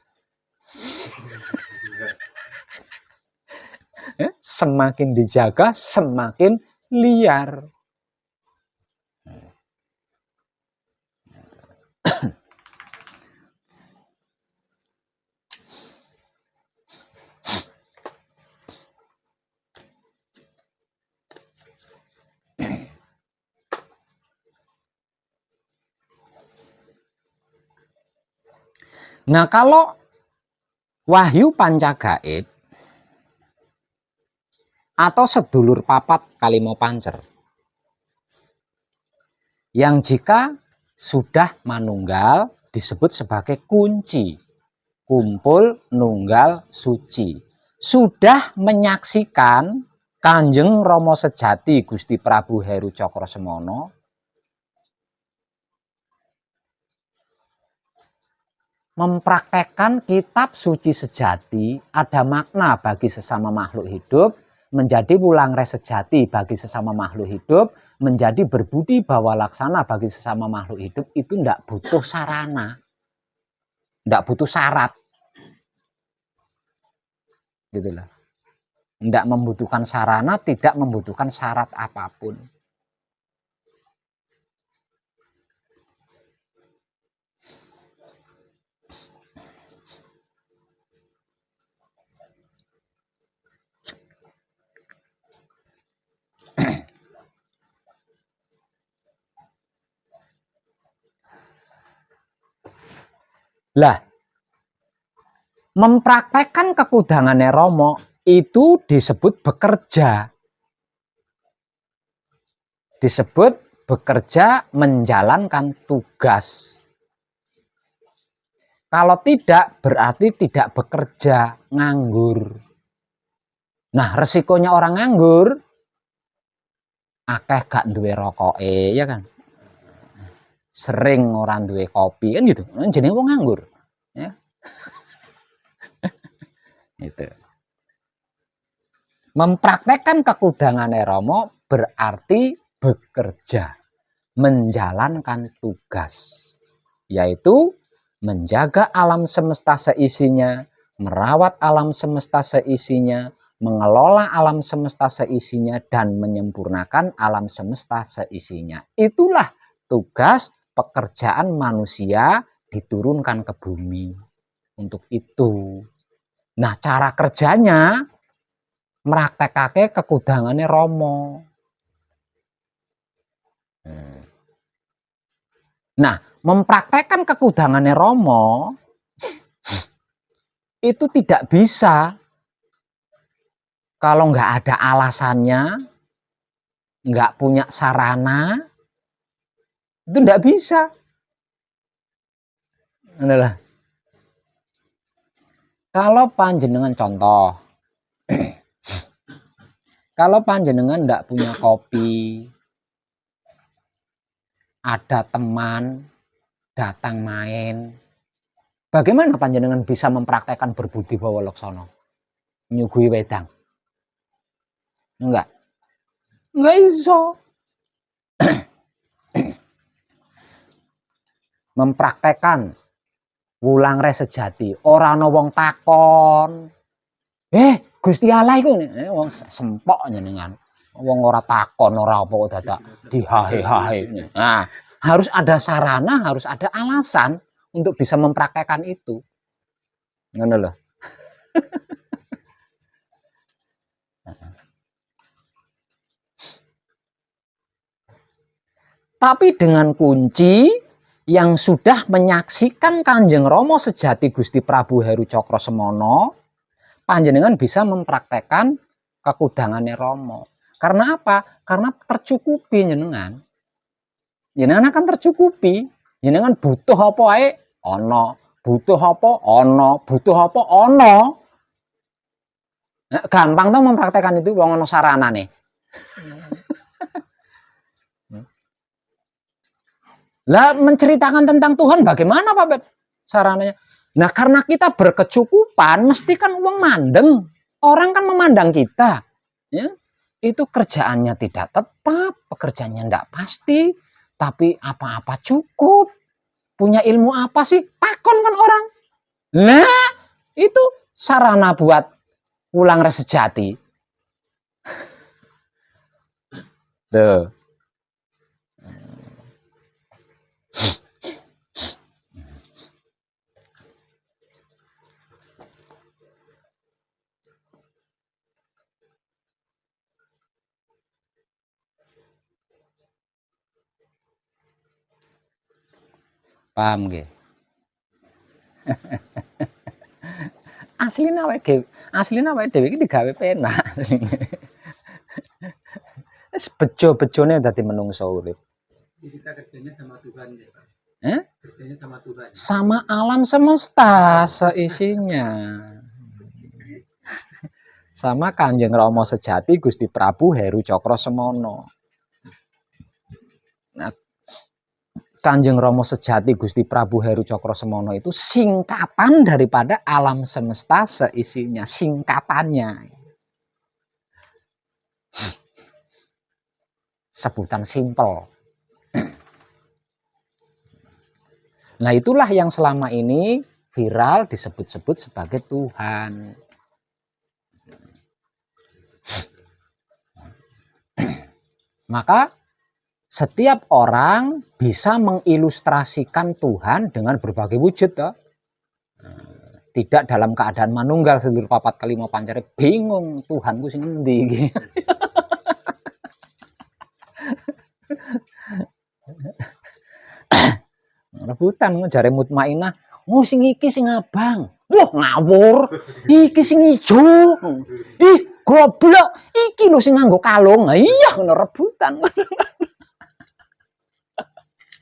Semakin dijaga, semakin liar. Nah, kalau wahyu pancagaib atau sedulur papat kalimo pancer yang jika sudah manunggal disebut sebagai kunci, kumpul nunggal suci, sudah menyaksikan Kanjeng Rama sejati Gusti Prabu Heru Cakrosemono mempraktekkan kitab suci sejati, ada makna bagi sesama makhluk hidup, menjadi wulangre sejati bagi sesama makhluk hidup, menjadi berbudi bawa laksana bagi sesama makhluk hidup, itu tidak butuh sarana, tidak butuh syarat, gitulah. Tidak membutuhkan sarana, tidak membutuhkan syarat apapun. Lah, mempraktekkan kekudangannya Romo itu disebut bekerja. Disebut bekerja menjalankan tugas. Kalau tidak, berarti tidak bekerja, nganggur. Nah, resikonya orang nganggur, akeh gak duwe rokoke, ya kan? Sering orang duwe kopi kan gitu, jenenge wong nganggur, ya. Itu. Mempraktekkan kekudangannya Romo berarti bekerja, menjalankan tugas, yaitu menjaga alam semesta seisinya, merawat alam semesta seisinya, mengelola alam semesta seisinya, dan menyempurnakan alam semesta seisinya. Itulah tugas pekerjaan manusia diturunkan ke bumi untuk itu. Nah, cara kerjanya meraktekake kekudangannya Romo. Nah, mempraktekkan kekudangannya Romo itu tidak bisa kalau nggak ada alasannya, nggak punya sarana, itu nggak bisa. Adalah kalau panjenengan contoh, kalau panjenengan nggak punya kopi, ada teman datang main, bagaimana panjenengan bisa mempraktekkan berbudi bawa laksana? Nyuguhi wedang? Enggak iso. Mempraktekkan wulangre sejati, ora ana wong takon. Gusti Allah iku wong sempok jenengan. Wong ora takon, ora apa dadak dihahe-hahe. Nah, harus ada sarana, harus ada alasan untuk bisa mempraktekkan itu. Ngono lho. Tapi dengan kunci yang sudah menyaksikan Kanjeng Rama sejati Gusti Prabu Heru Cakrosemono, panjenengan bisa mempraktekkan kekudangannya Rama. Karena apa? Karena tercukupi jenengan. Jenengan akan tercukupi. Jenengan butuh apa ae ana, butuh apa ana, butuh apa ana. Nah, gampang tuh mempraktekkan itu wong ana saranane. Lah menceritakan tentang Tuhan bagaimana Pak Bet? Sarananya. Nah, karena kita berkecukupan, mesti kan uang mandeng. Orang kan memandang kita, ya. Itu kerjaannya tidak tetap, pekerjaannya tidak pasti, tapi apa-apa cukup. Punya ilmu apa sih? Takon kan orang. Nah, itu sarana buat pulang resejati. Tuh. Paham nggih? Asline awake dhewe iki digawe penak asline. Wis bejo-bejone dadi menungso urip. Jadi kita kerjanya sama Tuhan ya Pak. Kerjanya sama Tuhan. Sama alam semesta seisinya. Sama Kanjeng Rama sejati Gusti Prabu Heru Cakrosemono. Nah, Kanjeng Rama sejati Gusti Prabu Heru Cakrosemono itu singkatan daripada alam semesta seisinya, singkatannya. Sebutan simpel. Nah, itulah yang selama ini viral disebut-sebut sebagai Tuhan. Maka setiap orang bisa mengilustrasikan Tuhan dengan berbagai wujud. Tidak dalam keadaan manunggal sedulur papat kelima pancare bingung Tuhanku sing endi. Rebutan jare Mutmainah, "Oh sing iki sing abang." Wah, ngawur. Iki sing ijo. Ih, goblok. Iki lho sing nganggo kalung. Nah, iya ngono rebutan.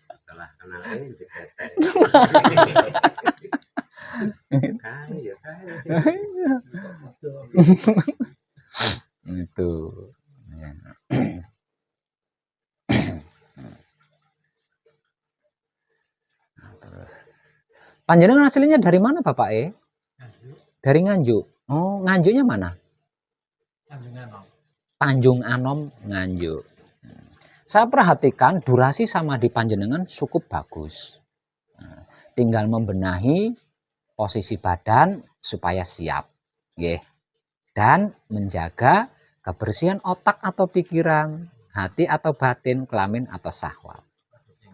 Setelah kenal ini jeketek. Itu. Panjenengan aslinya dari mana Bapak Dari Nganjuk. Oh, Nganjuknya mana? Tanjung Anom, Nganjuk. Saya perhatikan durasi sama di panjenengan cukup bagus. Tinggal membenahi posisi badan supaya siap. Dan menjaga kebersihan otak atau pikiran, hati atau batin, kelamin atau syahwat.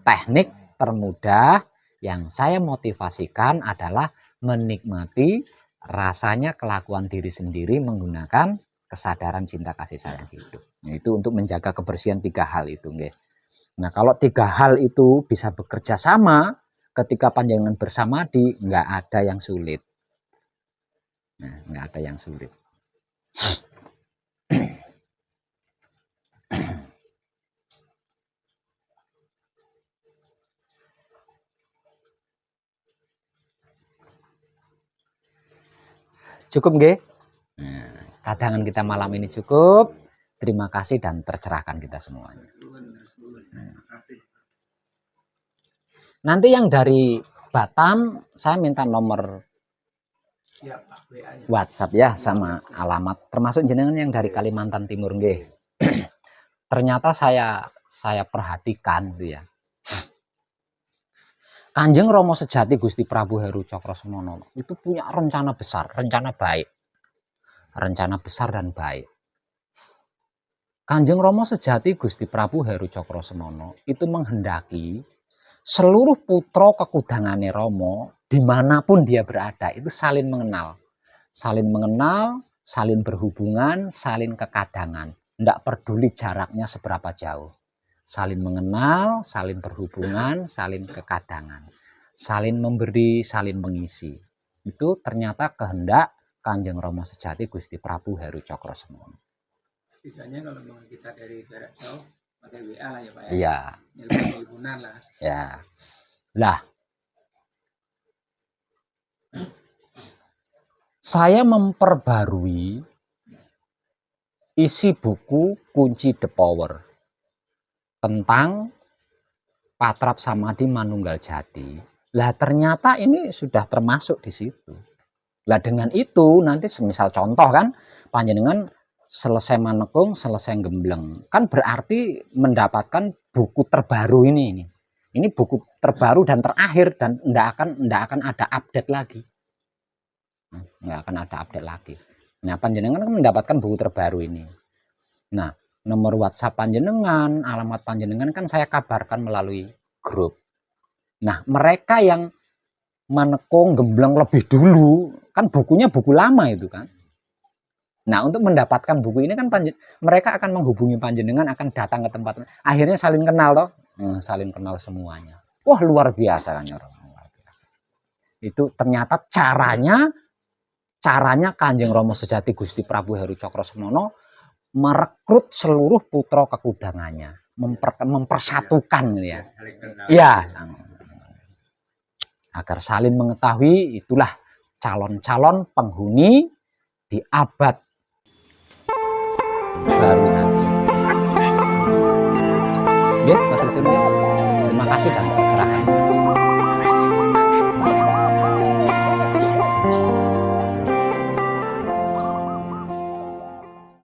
Teknik termudah yang saya motivasikan adalah menikmati rasanya kelakuan diri sendiri menggunakan kesadaran cinta kasih sayang hidup. Itu untuk menjaga kebersihan 3 hal itu. Nah, kalau 3 hal itu bisa bekerja sama ketika panjenengan bersamadi, nggak ada yang sulit. Nah, nggak ada yang sulit. Cukup nggih? Nah, kadangan kita malam ini cukup. Terima kasih dan tercerahkan kita semuanya. Nanti yang dari Batam saya minta nomor WhatsApp ya sama alamat, termasuk jenengan yang dari Kalimantan Timur nggih. Ternyata saya perhatikan tuh ya. Kanjeng Rama sejati Gusti Prabu Heru Cakrosemono itu punya rencana besar, rencana baik. Rencana besar dan baik. Kanjeng Rama sejati Gusti Prabu Heru Cakrosemono itu menghendaki seluruh putra kekudangane Rama dimanapun dia berada itu saling mengenal, saling berhubungan, saling kekadangan. Tidak peduli jaraknya seberapa jauh. Saling mengenal, saling berhubungan, saling kekadangan. Saling memberi, saling mengisi. Itu ternyata kehendak Kanjeng Rama sejati Gusti Prabu Heru Cakrosemono. Setidaknya kalau memang kita dari jarak jauh pakai WA lah ya Pak ya. Iya. Nelpon-nelponan lah. Ya. Lah. Saya memperbarui isi buku Kunci The Power tentang Patrap Samadhi Manunggal Jati. Lah ternyata ini sudah termasuk di situ. Lah dengan itu nanti semisal contoh kan panjenengan selesai manekung, selesai gembleng, kan berarti mendapatkan buku terbaru ini. Ini buku terbaru dan terakhir dan enggak akan ada update lagi. Enggak akan ada update lagi. Nah, panjenengan kan mendapatkan buku terbaru ini. Nah, nomor WhatsApp panjenengan, alamat panjenengan kan saya kabarkan melalui grup. Nah, mereka yang manekung gembleng lebih dulu, kan bukunya buku lama itu kan. Nah, untuk mendapatkan buku ini kan mereka akan menghubungi panjenengan, akan datang ke tempat. Akhirnya saling kenal toh. Saling kenal semuanya. Wah, luar biasa kan orang. Luar biasa. Itu ternyata caranya Kanjeng Rama Sejati Gusti Prabu Heru Cakrosemono merekrut seluruh putra kekudangannya, mempersatukan ya. Ya. Agar saling mengetahui, itulah calon-calon penghuni di abad baru nanti. Ya, terima kasih dan tercerahan.